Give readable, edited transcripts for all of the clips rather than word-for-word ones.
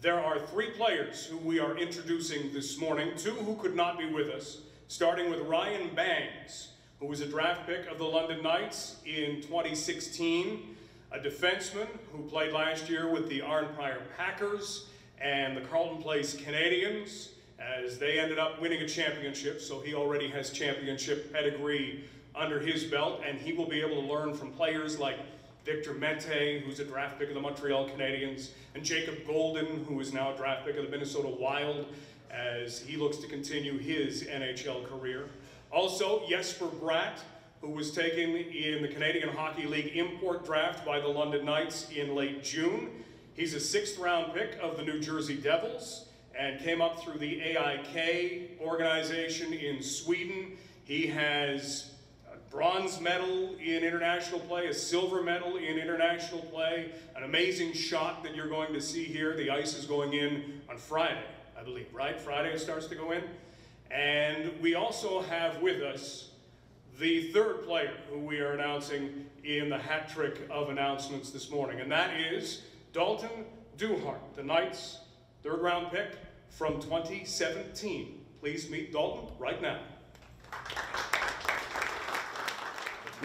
There are 3 players who we are introducing this morning, 2 who could not be with us, starting with Ryan Bangs, who was a draft pick of the London Knights in 2016, a defenseman who played last year with the Arnprior Packers and the Carleton Place Canadians, as they ended up winning a championship, so he already has championship pedigree under his belt, and he will be able to learn from players like Victor Mete, who's a draft pick of the Montreal Canadiens, and Jacob Golden, who is now a draft pick of the Minnesota Wild, as he looks to continue his NHL career. Also, Jesper Bratt, who was taken in the Canadian Hockey League import draft by the London Knights in late June. He's a 6th-round pick of the New Jersey Devils and came up through the AIK organization in Sweden. He has a bronze medal in international play, a silver medal in international play, an amazing shot that you're going to see here. The ice is going in on Friday, I believe, right? Friday it starts to go in. And we also have with us the 3rd player who we are announcing in the hat trick of announcements this morning, and that is Dalton DuHart, the Knights' 3rd-round pick from 2017. Please meet Dalton right now.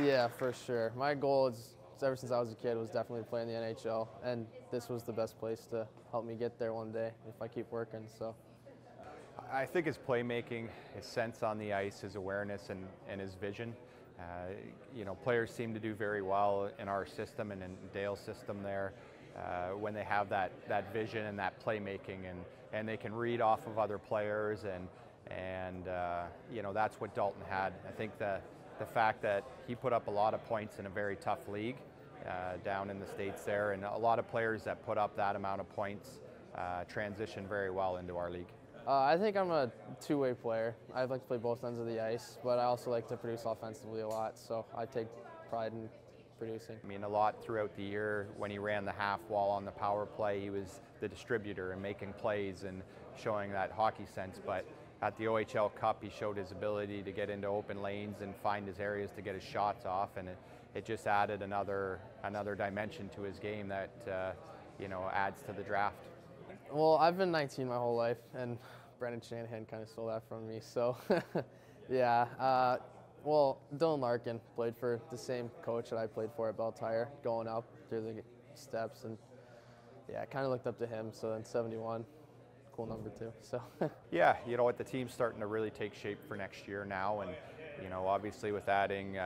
Yeah, for sure. My goal is, ever since I was a kid, was definitely to play in the NHL, and this was the best place to help me get there one day if I keep working. So, I think his playmaking, his sense on the ice, his awareness, and his vision. You know, players seem to do very well in our system and in Dale's system there when they have that vision and that playmaking, and they can read off of other players, and you know, that's what Dalton had. I think the fact that he put up a lot of points in a very tough league down in the States there, and a lot of players that put up that amount of points transition very well into our league. I think I'm a two-way player. I'd like to play both ends of the ice, but I also like to produce offensively a lot, so I take pride in producing. I mean, a lot throughout the year when he ran the half wall on the power play, he was the distributor and making plays and showing that hockey sense, but at the OHL Cup, he showed his ability to get into open lanes and find his areas to get his shots off, and it just added another dimension to his game that you know, adds to the draft. Well, I've been 19 my whole life, and Brendan Shanahan kind of stole that from me. So, yeah. Well, Dylan Larkin played for the same coach that I played for at Beltire, going up through the steps, and yeah, I kind of looked up to him. So then 71, cool number too. So. Yeah, you know what, the team's starting to really take shape for next year now, and you know, obviously with adding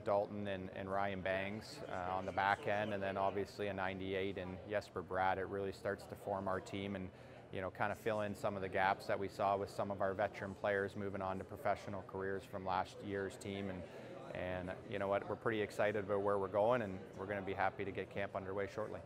Dalton and Ryan Bangs on the back end, and then obviously a 98 and Jesper Bratt, it really starts to form our team and, you know, kind of fill in some of the gaps that we saw with some of our veteran players moving on to professional careers from last year's team. And you know what, we're pretty excited about where we're going, and we're going to be happy to get camp underway shortly.